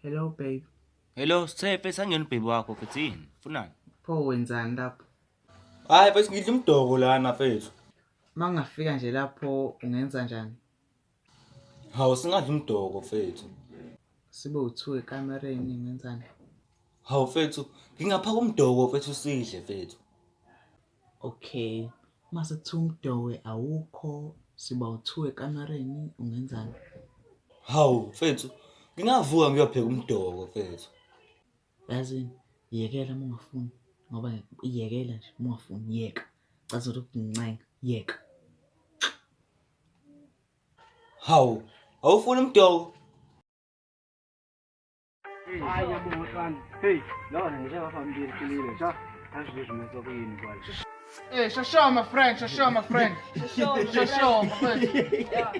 Hello babe. Hello, Siphe sangena ubhebi wakho fethini. Funani? Pho wenzani lapho? Hayi bese ngidla umdoko lana fethu. Mangafika nje lapho ungenza njani? Hawu singadla umdoko fethu. Sibe u2 ekamereni ngenzani? Hawu fethu, ngingaphaka umdoko fethu sidle fethu. Okay. Mase kuthiwa umdowe awukho, siba u2 ekamereni ungenzani? Hawu fethu, ngingavuka ngiyopheka umdoko fethu. Yazini, yekela uma ungafuni ngoba iyekela nje uma ungafuni yeka. Cathi ukungcenga, yeka. Hawu, awufuni umdoko? Hayi yabona. Hey, lona nje ngaphambi kulile, cha. Asizwe mesokuyini kwala. Hey, show my friend. Show my friend.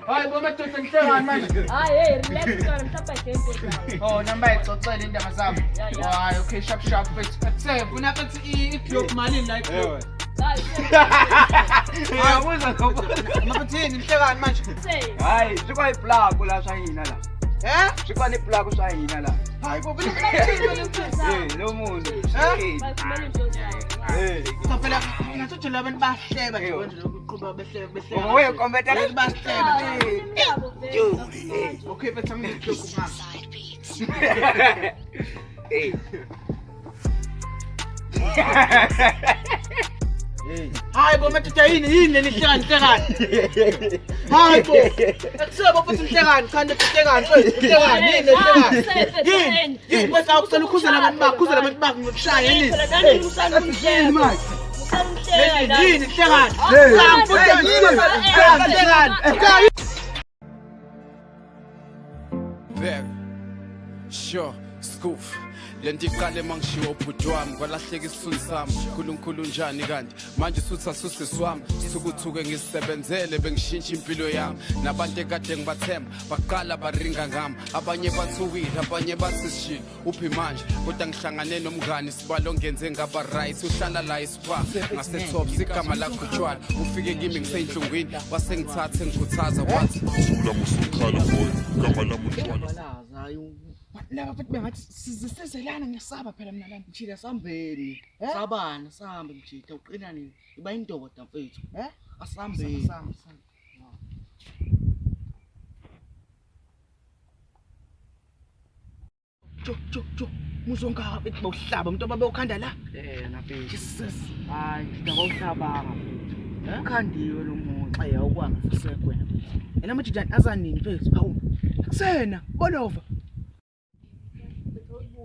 Hayi bo madoda ngihlangana manje. Hayi hey relax kana mhlawumbe game Oh, namba ixoxela indaba zami. Hayi okay sharp fethu. Save una fethu i-globe malini la i-globe. Hayi uza ngaphethini ngihlangana manje. Hayi, sikwa iplug la shayina la. Sikwa ni plug shayina la. Hayi bo Lo muntu. cha phela ngathuthi labantu bahleba nje konje lokuqhuba behleba. Oye, kometa la bahleba. Okay fethu ngikho ngapha. Hayi bo madoda yini nihlekani. Hayi bo. Akusebo futhi nihlekani, khanda nihlekani futhi. Nihlekani. Yini bese awukusela ukhuzela abantu bakho ngokushaya yini? Yini manje? Yini nihlekani? Nihlekani. Very sure skoof lento iqale mangishiwa ubhuti wami kwalahleka isifuni sami uNkulunkulu njani kanti manje suthi asusisi wami sukuthuke ngisebenzele bengishintsha impilo yami nabantu ekade ngibathemba baqala baringa ngami abanye bathukile abanye bathi shit uphi manje kodwa ngihlangane nomngani sibalo ngenze ngaba right uhlala la ispa ngase top sigama lakho tshwana ufike kimi ngiseyinhlungwini wasengithathe ngikhuthaza wathi thula musukhala boy gama lami untwana Laba futhi bengathi sizisezelana ngiyasaba phela mina lana. Mjida sambeni. Sabana sambe mjida uqina nini? Iba indoda mfethu. Asambeni. Jo. Muzongaka bethi bawuhlaba umuntu ababe ukhanda la. Nafethu. Jesus. Hayi, ngiyawuhlabanga. Ukhandiwe lo muntu xa yawukwanga fusekwe wena. Yena manje azanini mfethu. Hawu. Kusena, bolova.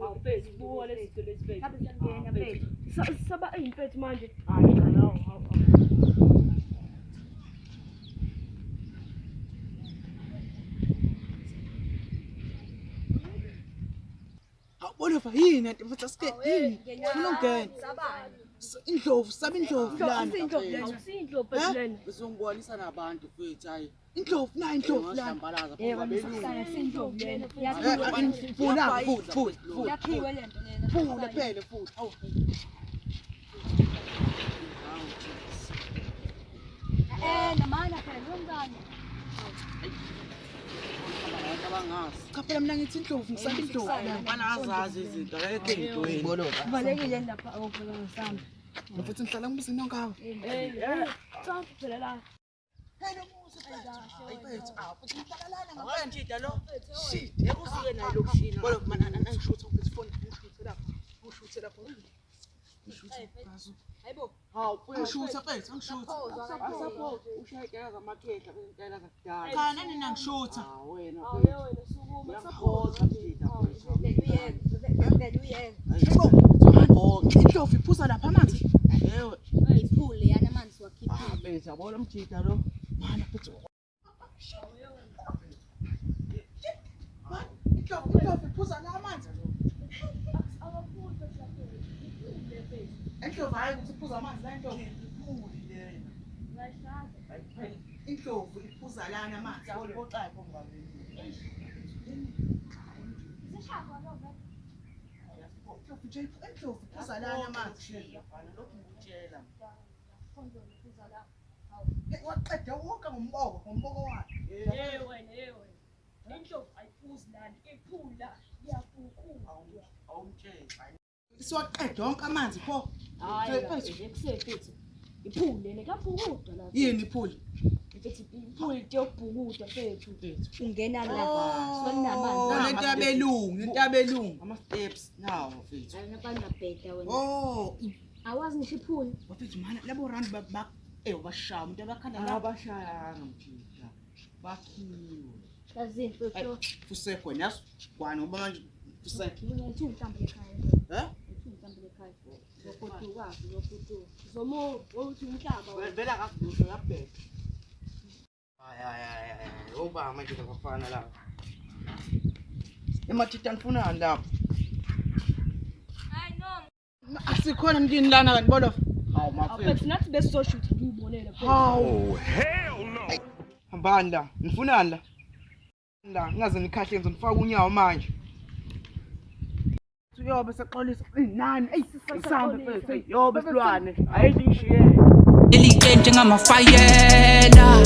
awufethu buwa lezinto lesifethu ngabe siyangena mfethu saba ayimfethu manje Bolova yini anti mfethu asike yini ufuna ungena indlovu sabe indlovu lana awusindlovu lena Uzongibonisa nabantu mfethu hayi. indlovu na indlovu lana Hlambalaza yebo phela sindlovu lena funa futhi yakhiwe lento lena funa phela futhi awu namana phela ngomntana abangazi. cha phela mina ngithi indlovu ngisabe indlovu lana Bana azazi izinto akekho engidweni. Bolova. kubalekile lapha awuphela ngisami mfethu ngihlala ngibuzini ngawo cha phela la Hello musa mfethu futhi ngihlalana Ngaphandle lo. Shit, ekusuke nayo lokshin. bolova mana angishutha mfethu phone ngishuthe lapho hayibo Hawu, angishutha mfethu angishutha support ushayela zamakhehla bezintela zakudala. cha nani nangishutha Wena wena sukuma uyakhoza mfethu. indlovu iphuza lapha amanzi Ewe, iphule yana amanzi wakhipha beza yabona umjida lo. mana mfethu indlovu iphuza la amanzi indlovu hayi ukuthi iphuza amanzi la indlovu indlovu iphuza lana amanzi Boxayo ngabeni. indlovu iphuza lana amanzi Lokhu ngikutshela. waqeda wonke ngomboko wakhe wena indlovu ayiphuzi lana iphula Siwaqeda wonke amanzi pho. Hayi nje kusefethu. Iphule nekabhukuda la. Yini iphuli? Mfethu iphule yokubhukuda fethu. Ungena la. Oh, Sonamanzi. lento yabelungu. Ama-steps nawo mfethu. Ayinabana bheda wena. Oh, Awazi ngisho iphule. mfethu mana labo rand bashaya umuntu abakhanda la. Abashayanga mfethu. Bakhiwe. Kazi mfethu. Fusekwe naso. Kwani ngoba manje fusekwe. Mina ngithi mhlambe ekhaya. Eh? Mhlambe ekhaya. Zokuduka, zokuduka. Zomo, uthi umhlaba. Vela kakuhle uyabheka. Hayi. Oba manje abafana la. Emathita ngifunani lapho? Hayi no. Asikhona mntini lana kanti bolo. Hawu Mfethu nathi besoshoot ngiyibonela fethu. Hawu. Hell no. Hambani la. Nifunani la? La ngaze nikhahle ngizonifaka unyawo manje. Uyobe seqolisa inani ayisisambe fethu yobe silwane ayilishiye Elite njengamafayela